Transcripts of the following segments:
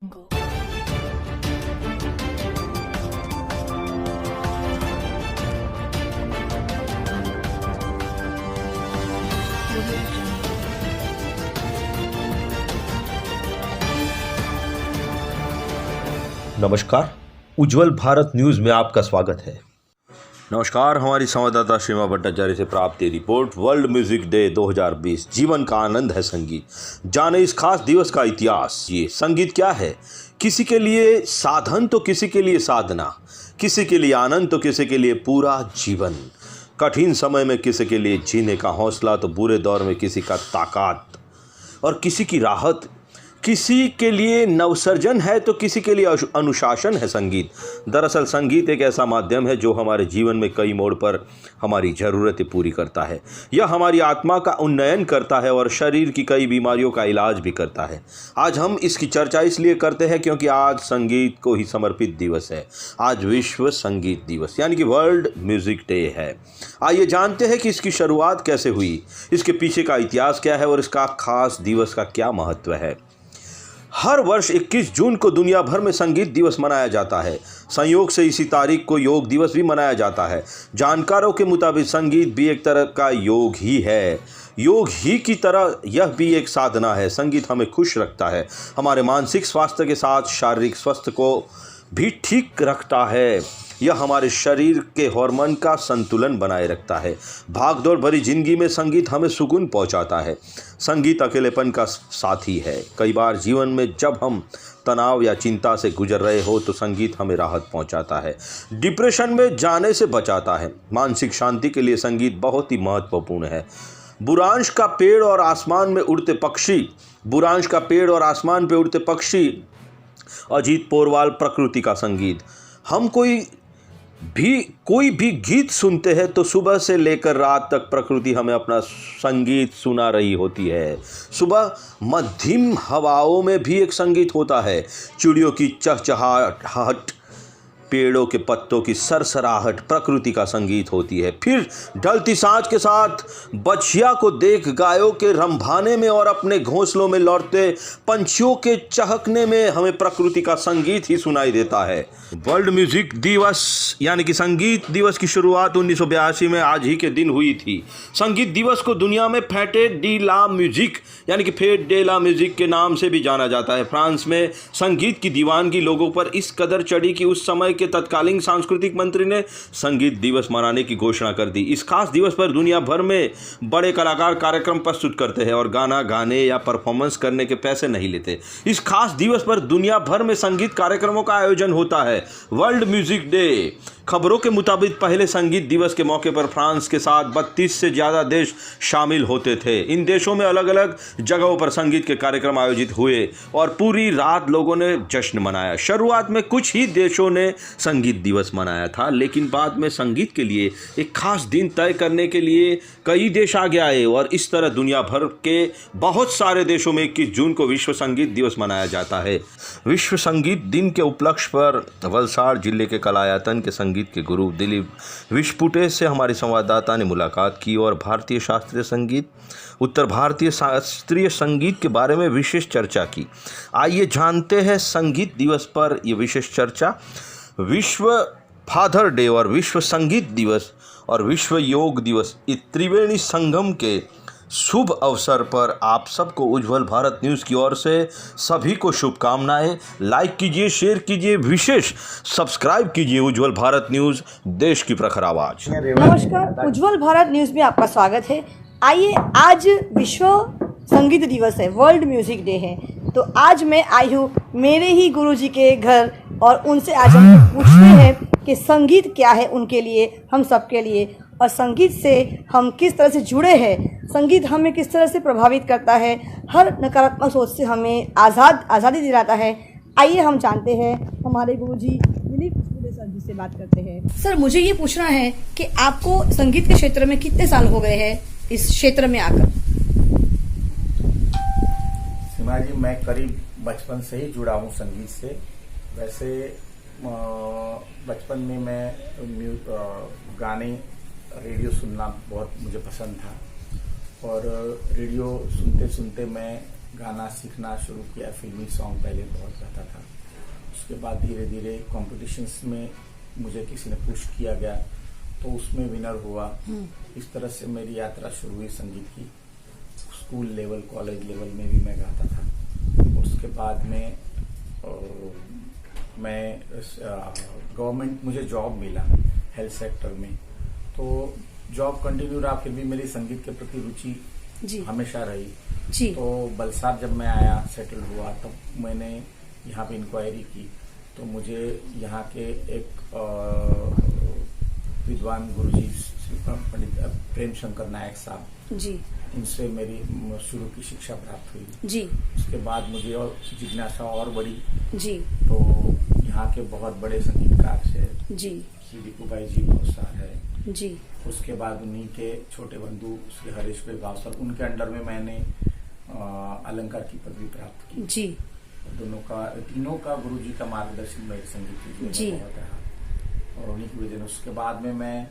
नमस्कार, उज्जवल भारत न्यूज़ में आपका स्वागत है। नमस्कार, हमारी संवाददाता सीमा भट्टाचार्य से प्राप्त ये रिपोर्ट। वर्ल्ड म्यूजिक डे 2020, जीवन का आनंद है संगीत। जाने इस खास दिवस का इतिहास। ये संगीत क्या है? किसी के लिए साधन तो किसी के लिए साधना, किसी के लिए आनंद तो किसी के लिए पूरा जीवन। कठिन समय में किसी के लिए जीने का हौसला तो बुरे दौर में किसी का ताकत और किसी की राहत। किसी के लिए नवसर्जन है तो किसी के लिए अनुशासन है संगीत। दरअसल संगीत एक ऐसा माध्यम है जो हमारे जीवन में कई मोड़ पर हमारी ज़रूरतें पूरी करता है। यह हमारी आत्मा का उन्नयन करता है और शरीर की कई बीमारियों का इलाज भी करता है। आज हम इसकी चर्चा इसलिए करते हैं क्योंकि आज संगीत को ही समर्पित दिवस है। आज विश्व संगीत दिवस यानी कि वर्ल्ड म्यूज़िक डे है। आइए जानते हैं कि इसकी शुरुआत कैसे हुई, इसके पीछे का इतिहास क्या है और इसका खास दिवस का क्या महत्व है। हर वर्ष 21 जून को दुनिया भर में संगीत दिवस मनाया जाता है। संयोग से इसी तारीख को योग दिवस भी मनाया जाता है। जानकारों के मुताबिक संगीत भी एक तरह का योग ही है। योग ही की तरह यह भी एक साधना है। संगीत हमें खुश रखता है, हमारे मानसिक स्वास्थ्य के साथ शारीरिक स्वास्थ्य को भी ठीक रखता है। यह हमारे शरीर के हार्मोन का संतुलन बनाए रखता है। भागदौड़ भरी जिंदगी में संगीत हमें सुकून पहुंचाता है। संगीत अकेलेपन का साथी है। कई बार जीवन में जब हम तनाव या चिंता से गुजर रहे हो तो संगीत हमें राहत पहुंचाता है, डिप्रेशन में जाने से बचाता है। मानसिक शांति के लिए संगीत बहुत ही महत्वपूर्ण है। बुरांश का पेड़ और आसमान में उड़ते पक्षी, बुरांश का पेड़ और आसमान पे उड़ते पक्षी, अजीत पोरवाल। प्रकृति का संगीत। हम कोई भी गीत सुनते हैं तो सुबह से लेकर रात तक प्रकृति हमें अपना संगीत सुना रही होती है। सुबह मध्यम हवाओं में भी एक संगीत होता है। चिड़ियों की चहचहाहट, पेड़ों के पत्तों की सरसराहट प्रकृति का संगीत होती है। फिर ढलती सांझ के साथ बछिया को देख गायों के रंभाने में और अपने घोंसलों में लौटते पंछियों के चहकने में हमें प्रकृति का संगीत ही सुनाई देता है। वर्ल्ड म्यूजिक दिवस यानी कि संगीत दिवस की शुरुआत 1982 में आज ही के दिन हुई थी। संगीत दिवस को दुनिया में फेटे डी ला म्यूजिक यानी कि फेट डे ला म्यूजिक के नाम से भी जाना जाता है। फ्रांस में संगीत की दीवानगी लोगों पर इस कदर चढ़ी कि उस समय के तत्कालीन सांस्कृतिक मंत्री ने संगीत दिवस मनाने की घोषणा कर दी। इस खास दिवस पर दुनिया भर में बड़े कलाकार कार्यक्रम प्रस्तुत करते हैं और गाना गाने या परफॉर्मेंस करने के पैसे नहीं लेते। इस खास दिवस पर दुनिया भर में संगीत कार्यक्रमों का आयोजन होता है। World music day. खबरों के मुताबिक पहले संगीत दिवस के मौके पर फ्रांस के साथ 32 से ज़्यादा देश शामिल होते थे। इन देशों में अलग अलग जगहों पर संगीत के कार्यक्रम आयोजित हुए और पूरी रात लोगों ने जश्न मनाया। शुरुआत में कुछ ही देशों ने संगीत दिवस मनाया था, लेकिन बाद में संगीत के लिए एक खास दिन तय करने के लिए कई देश आगे आए और इस तरह दुनिया भर के बहुत सारे देशों में 21 जून को विश्व संगीत दिवस मनाया जाता है। विश्व संगीत दिन के उपलक्ष्य पर वलसाड़ जिले के कलायतन के संगीत के गुरु दिलीप विस्पुटे से हमारे संवाददाता ने मुलाकात की और भारतीय शास्त्रीय संगीत, उत्तर भारतीय शास्त्रीय संगीत के बारे में विशेष चर्चा की। आइए जानते हैं संगीत दिवस पर यह विशेष चर्चा। विश्व फादर डे और विश्व संगीत दिवस और विश्व योग दिवस, इस त्रिवेणी संगम के शुभ अवसर पर आप सबको उज्जवल भारत न्यूज़ की ओर से सभी को शुभकामनाएं। लाइक कीजिए, शेयर कीजिए, विशेष सब्सक्राइब कीजिए उज्जवल भारत न्यूज़, देश की प्रखर आवाज। नमस्कार, उज्जवल भारत न्यूज़ में आपका स्वागत है। आइए, आज विश्व संगीत दिवस है, वर्ल्ड म्यूजिक डे है। तो आज मैं आई हूँ मेरे ही गुरुजी के घर और उनसे आज हम पूछते हैं कि संगीत क्या है उनके लिए, हम सबके लिए, और संगीत से हम किस तरह से जुड़े हैं, संगीत हमें किस तरह से प्रभावित करता है, हर नकारात्मक सोच से हमें आज़ादी दिलाता है। आइए हम जानते हैं हमारे गुरुजी दिलीप विस्पुटे सर जी से बात करते हैं। सर, मुझे ये पूछना है कि आपको संगीत के क्षेत्र में कितने साल हो गए हैं इस क्षेत्र में आकर? सीमा जी, मैं करीब बचपन से ही जुड़ा हूँ संगीत से। वैसे बचपन में मैं गाने, रेडियो सुनना बहुत मुझे पसंद था और रेडियो सुनते सुनते मैं गाना सीखना शुरू किया। फिल्मी सॉन्ग पहले बहुत गाता था। उसके बाद धीरे धीरे कॉम्पिटिशन्स में मुझे किसी ने पुश किया गया तो उसमें विनर हुआ। इस तरह से मेरी यात्रा शुरू हुई संगीत की। स्कूल लेवल, कॉलेज लेवल में भी मैं गाता था। उसके बाद में मैं गवर्नमेंट, मुझे जॉब मिला हेल्थ सेक्टर में, तो जॉब कंटिन्यू रहा, फिर भी मेरी संगीत के प्रति रुचि हमेशा रही जी। तो बलसाड़ जब मैं आया, सेटल हुआ, तब मैंने यहाँ पे इंक्वायरी की तो मुझे यहाँ के एक विद्वान गुरुजी पंडित प्रेम शंकर नायक साहब जी, इनसे मेरी शुरू की शिक्षा प्राप्त हुई जी। उसके बाद मुझे और जिज्ञासा और बढ़ी जी। तो यहाँ के बहुत बड़े संगीतकार से जी। श्री दीपू भाई जी भावसार है जी। उसके बाद उन्हीं के छोटे बंधु श्री हरीश भाई भावसार, उनके अंडर में मैंने अलंकार की पदवी प्राप्त की। जी। तीनों का गुरुजी का मार्गदर्शन मेरे संगीत जी। में बहुत रहा और उन्हीं की वजह से उसके बाद में मैं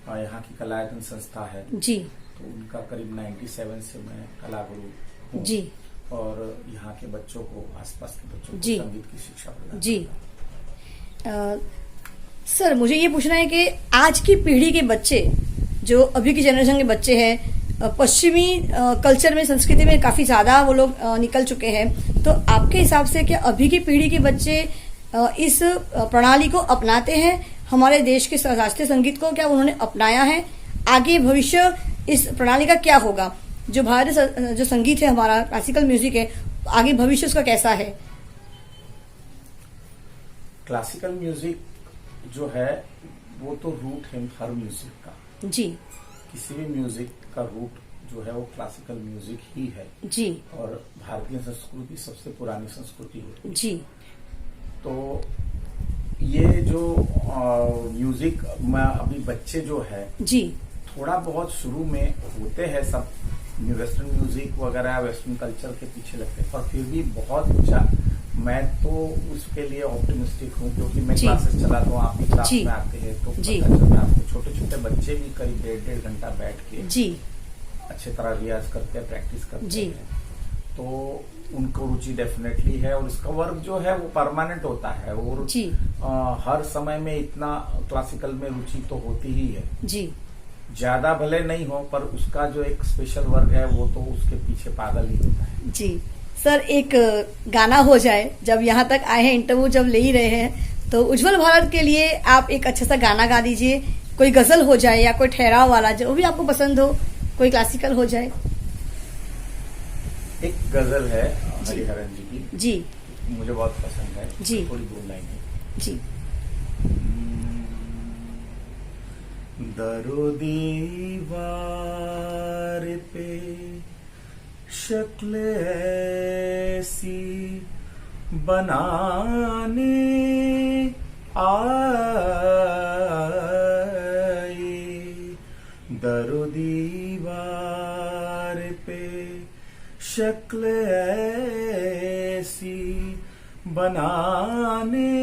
यहाँ की कलायतन संस्था है जी, तो उनका करीब 97 से मैं कला गुरु हूँ जी। और यहाँ के बच्चों को, आसपास के बच्चों को जी। संगीत की शिक्षा प्रदान जी। करता हूँ। सर, मुझे ये पूछना है कि आज की पीढ़ी के बच्चे, जो अभी की जनरेशन के बच्चे हैं, पश्चिमी कल्चर में, संस्कृति में काफी ज्यादा वो लोग निकल चुके हैं, तो आपके हिसाब से क्या अभी की पीढ़ी के बच्चे इस प्रणाली को अपनाते हैं? हमारे देश के शास्त्रीय संगीत को क्या उन्होंने अपनाया है? आगे भविष्य इस प्रणाली का क्या होगा? जो भारतीय जो संगीत है हमारा, क्लासिकल म्यूजिक है, आगे भविष्य उसका कैसा है? क्लासिकल म्यूजिक जो है वो तो रूट है हर म्यूजिक का। जी। किसी भी म्यूजिक का रूट जो है वो क्लासिकल म्यूजिक ही है। जी। और भारतीय संस्कृति सबसे पुरानी संस्कृति है। जी। तो ये जो म्यूजिक में अभी बच्चे जो है जी, थोड़ा बहुत शुरू में होते हैं, सब वेस्टर्न म्यूजिक वगैरह वेस्टर्न कल्चर के पीछे लगते हैं, पर फिर भी बहुत अच्छा। मैं तो उसके लिए ऑप्टिमिस्टिक हूँ क्योंकि मैं क्लासेस चलाता हूँ, आप भी क्लास में आते हैं तो पता चलता है आपको। छोटे छोटे बच्चे भी करीब 1.5 घंटा बैठ के जी, अच्छे तरह रियाज करते हैं, प्रैक्टिस करते हैं, तो उनको रुचि डेफिनेटली है और इसका वर्क जो है वो परमानेंट होता है और हर समय में इतना क्लासिकल में रुचि तो होती ही है जी। ज्यादा भले नहीं हो पर उसका जो एक स्पेशल वर्क है वो तो उसके पीछे पागल ही होता है जी। सर, एक गाना हो जाए, जब यहाँ तक आए हैं, इंटरव्यू जब ले ही रहे हैं, तो उज्जवल भारत के लिए आप एक अच्छा सा गाना गा दीजिए। कोई गजल हो जाए या कोई ठहराव वाला, जो भी आपको पसंद हो, कोई क्लासिकल हो जाए। एक गजल है हरिहरन जी की जी, मुझे बहुत पसंद है जी। थोड़ी 2 लाइनें जी। दरो दीवार पे शक्ल ऐसी बनाने आई, दरो दीवार पे शक्ल ऐसी बनाने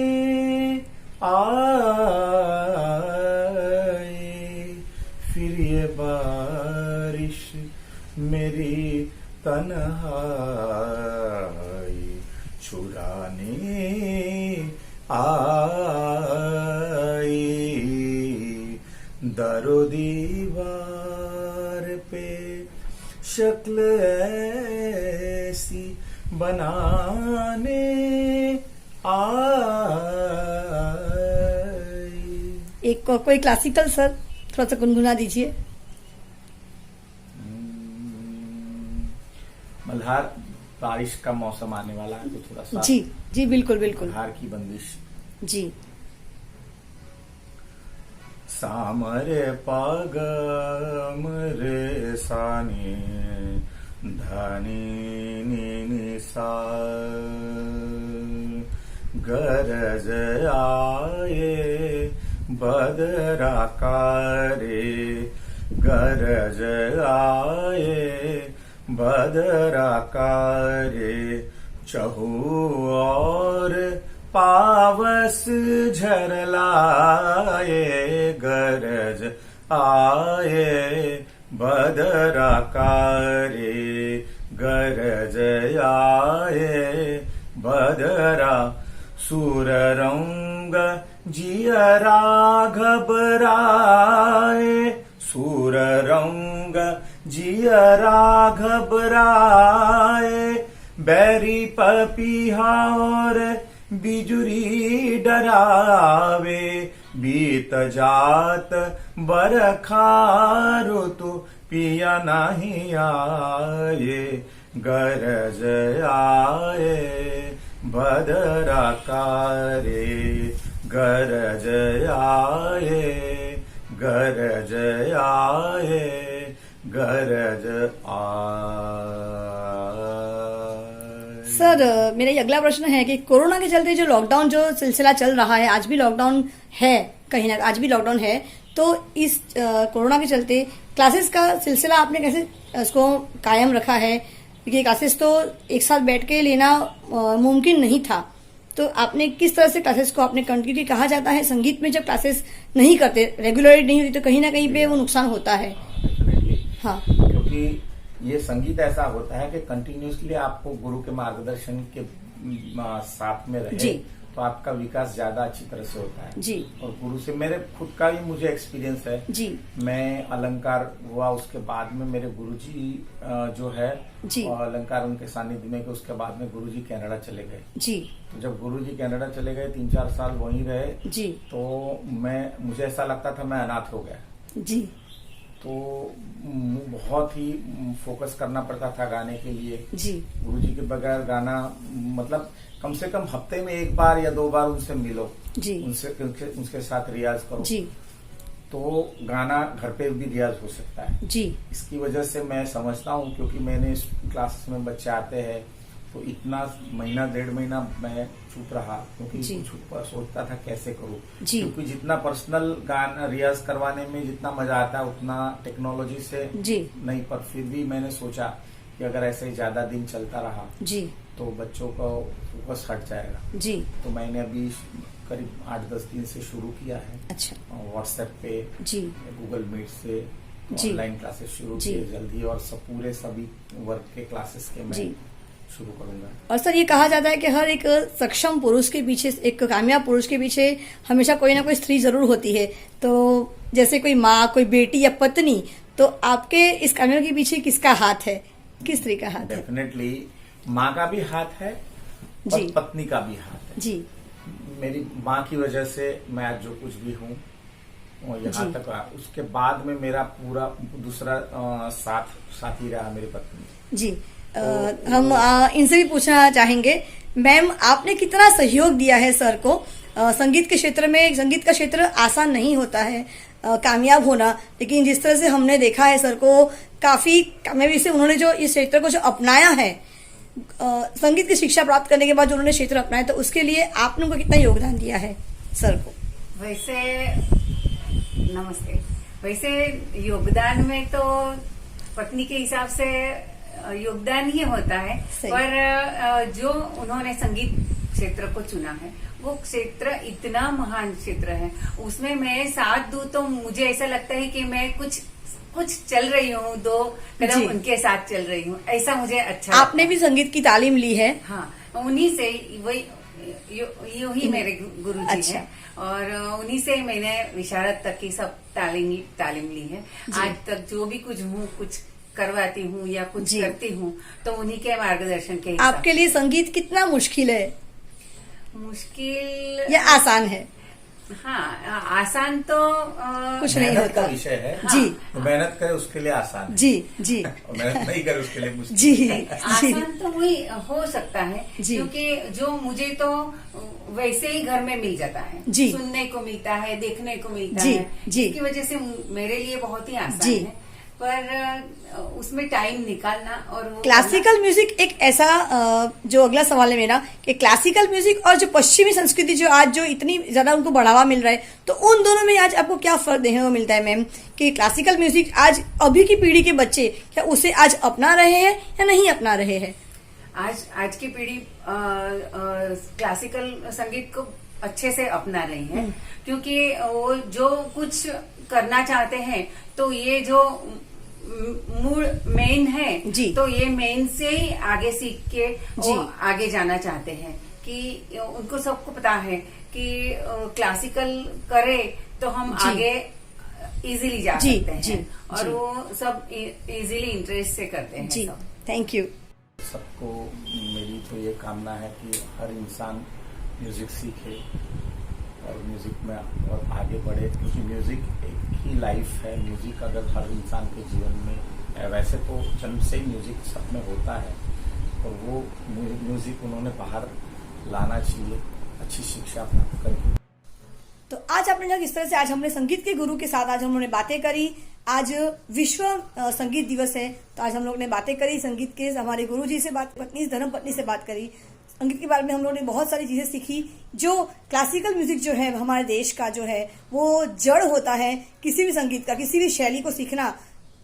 आए, फिर ये बारिश मेरी तन्हाई छुड़ाने आई, दरो दीवार पे शक्ल ऐसी बनाने आई। एक कोई क्लासिकल सर, थोड़ा सा गुनगुना दीजिए। मल्हार, बारिश का मौसम आने वाला है तो थोड़ा सा जी जी, बिल्कुल बिल्कुल। मल्हार की बंदिश। जी। सामरे पागम रे सानी धनी नी सा, गरज आए बदरा कारे, गरज आए बदरा कारे, चहु और पावस झरलाए, गरज आए बदरा कारे, गरज आए बदरा सुर रंग जियरा घबराए, सुर रंग जियरा घबराए, बैरी पपीहा और बिजुरी डरावे, बीत जात बरखा ऋतु पिया नहीं आए, गरज आए बदरा कारे, गरज आए, गरज आए, गरज आए। सर मेरा ये अगला प्रश्न है कि कोरोना के चलते जो लॉकडाउन जो सिलसिला चल रहा है, आज भी लॉकडाउन है, कहीं ना आज भी लॉकडाउन है, तो इस कोरोना के चलते क्लासेस का सिलसिला आपने कैसे इसको कायम रखा है? क्योंकि क्लासेस तो एक साथ बैठ के लेना मुमकिन नहीं था, तो आपने किस तरह से क्लासेस को आपने क्योंकि कहा जाता है संगीत में जब क्लासेस नहीं करते, रेगुलरिटी नहीं होती, तो कहीं ना कहीं पे वो नुकसान होता है। हाँ, क्योंकि ये संगीत ऐसा होता है कि कंटिन्यूसली आपको गुरु के मार्गदर्शन के साथ में रहे जी, तो आपका विकास ज्यादा अच्छी तरह से होता है जी। और गुरु से मेरे खुद का भी मुझे एक्सपीरियंस है जी। मैं अलंकार हुआ, उसके बाद में मेरे गुरुजी जो है जी। अलंकार उनके सानिध्य में, उसके बाद में गुरुजी कनाडा चले गए जी। तो जब गुरुजी कनाडा चले गए 3-4 साल वहीं रहे जी। तो मुझे ऐसा लगता था मैं अनाथ हो गया जी। तो बहुत ही फोकस करना पड़ता था गाने के लिए। जी। गुरुजी के बगैर गाना मतलब कम से कम हफ्ते में 1 बार या 2 बार उनसे मिलो, जी। उनके साथ रियाज करो, जी। तो गाना घर पे भी रियाज हो सकता है। जी। इसकी वजह से मैं समझता हूँ, क्योंकि मैंने क्लासेस में बच्चे आते हैं तो इतना महीना 1.5 महीना मैं चुप रहा, क्योंकि कुछ सोचता था कैसे करूँ, क्योंकि जितना पर्सनल गाना रियाज करवाने में जितना मजा आता है उतना टेक्नोलॉजी से नहीं, पर फिर भी मैंने सोचा कि अगर ऐसे ही ज्यादा दिन चलता रहा जी तो बच्चों का फोकस हट जाएगा जी। तो मैंने अभी करीब 8-10 दिन से शुरू किया है। अच्छा। व्हाट्सएप पे जी, गूगल मीट से ऑनलाइन क्लासेस शुरू किए जल्दी, और पूरे सभी वर्क के क्लासेस के मैं शुरू करूंगा। और सर ये कहा जाता है कि हर एक सक्षम पुरुष के पीछे, एक कामयाब पुरुष के पीछे हमेशा कोई ना कोई स्त्री जरूर होती है, तो जैसे कोई माँ, कोई बेटी या पत्नी, तो आपके इस कामयाब के पीछे किसका हाथ है, किस स्त्री का हाथ है? डेफिनेटली माँ का भी हाथ है और पत्नी का भी हाथ है जी। मेरी माँ की वजह से मैं आज जो कुछ भी हूँ और यहाँ तक, उसके बाद में मेरा पूरा दूसरा साथी रहा मेरी पत्नी जी। हम इनसे भी पूछना चाहेंगे, मैम आपने कितना सहयोग दिया है सर को? संगीत के क्षेत्र में, संगीत का क्षेत्र आसान नहीं होता है कामयाब होना, लेकिन जिस तरह से हमने देखा है सर को काफी कामयाबी से उन्होंने जो इस क्षेत्र को जो अपनाया है, संगीत की शिक्षा प्राप्त करने के बाद जो उन्होंने क्षेत्र अपनाया, तो उसके लिए आपने उनको कितना योगदान दिया है सर को? वैसे नमस्ते, वैसे योगदान में तो पत्नी के हिसाब से योगदान ही होता है, पर जो उन्होंने संगीत क्षेत्र को चुना है वो क्षेत्र इतना महान क्षेत्र है, उसमें मैं साथ दूं तो मुझे ऐसा लगता है कि मैं कुछ चल रही हूँ, 2 कदम उनके साथ चल रही हूँ, ऐसा मुझे अच्छा। आपने भी संगीत की तालीम ली है? हाँ, उन्हीं से वही यू ही मेरे गुरुजी हैं और उन्हीं से मैंने विशारद तक की सब तालीम ली है। आज तक जो भी कुछ हूँ, कुछ करवाती हूँ या कुछ करती हूँ तो उन्हीं के मार्गदर्शन के हिसाब। आपके लिए संगीत कितना मुश्किल है? मुश्किल या आसान है? हाँ, आसान तो कुछ नहीं होता, विषय है जी। तो मेहनत करे उसके लिए आसान है। जी जी। और मेहनत नहीं करे उसके लिए मुश्किल जी। आसान तो वही हो सकता है, क्योंकि जो मुझे तो वैसे ही घर में मिल जाता है, सुनने को मिलता है, देखने को मिलता है, जिसकी वजह से मेरे लिए बहुत ही आसान है, पर उसमें टाइम निकालना। और क्लासिकल म्यूजिक एक ऐसा जो अगला सवाल है मेरा, कि क्लासिकल म्यूजिक और जो पश्चिमी संस्कृति जो आज जो इतनी ज्यादा उनको बढ़ावा मिल रहा है, तो उन दोनों में आज आपको क्या फर्क देखने को मिलता है मैम? कि क्लासिकल म्यूजिक आज अभी की पीढ़ी के बच्चे क्या उसे आज अपना रहे हैं या नहीं अपना रहे हैं? आज की पीढ़ी क्लासिकल संगीत को अच्छे से अपना रही है, क्योंकि वो जो कुछ करना चाहते हैं तो ये जो मूल मेन है जी। तो ये मेन से ही आगे सीख के जी। वो आगे जाना चाहते हैं कि उनको सबको पता है कि क्लासिकल करे तो हम जी। आगे इजीली जा जी, सकते हैं जी, और जी। वो सब इजीली इंटरेस्ट से करते हैं जी, सब। Thank you. सबको मेरी तो ये कामना है कि हर इंसान म्यूजिक सीखे और म्यूजिक में और आगे बढ़े, क्योंकि म्यूजिक एक ही लाइफ है। म्यूजिक अगर हर इंसान के जीवन में, वैसे तो जन्म से ही म्यूजिक सब में होता है, और वो म्यूजिक उन्होंने बाहर लाना चाहिए अच्छी शिक्षा प्राप्त करके। तो आज आपने जाना किस तरह से आज हमने संगीत के गुरु के साथ आज हम लोगों ने बातें करी। आज विश्व संगीत दिवस है, तो आज हम लोग ने बातें करी संगीत के हमारे गुरुजी से, बात पत्नी धर्म पत्नी से बात करी। संगीत के बारे में हम लोगों ने बहुत सारी चीजें सीखी। जो क्लासिकल म्यूजिक जो है हमारे देश का जो है वो जड़ होता है किसी भी संगीत का, किसी भी शैली को सीखना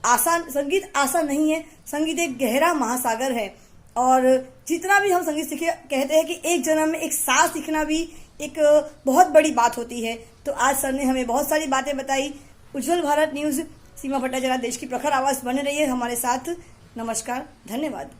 आसान, संगीत आसान नहीं है। संगीत एक गहरा महासागर है और जितना भी हम संगीत सीखे, कहते हैं कि एक जन्म में एक साथ सीखना भी एक बहुत बड़ी बात होती है। तो आज सर ने हमें बहुत सारी बातें बताई। उज्जवल भारत न्यूज, सीमा भट्टाचार्य, देश की प्रखर आवाज बने रहिए हमारे साथ। नमस्कार, धन्यवाद।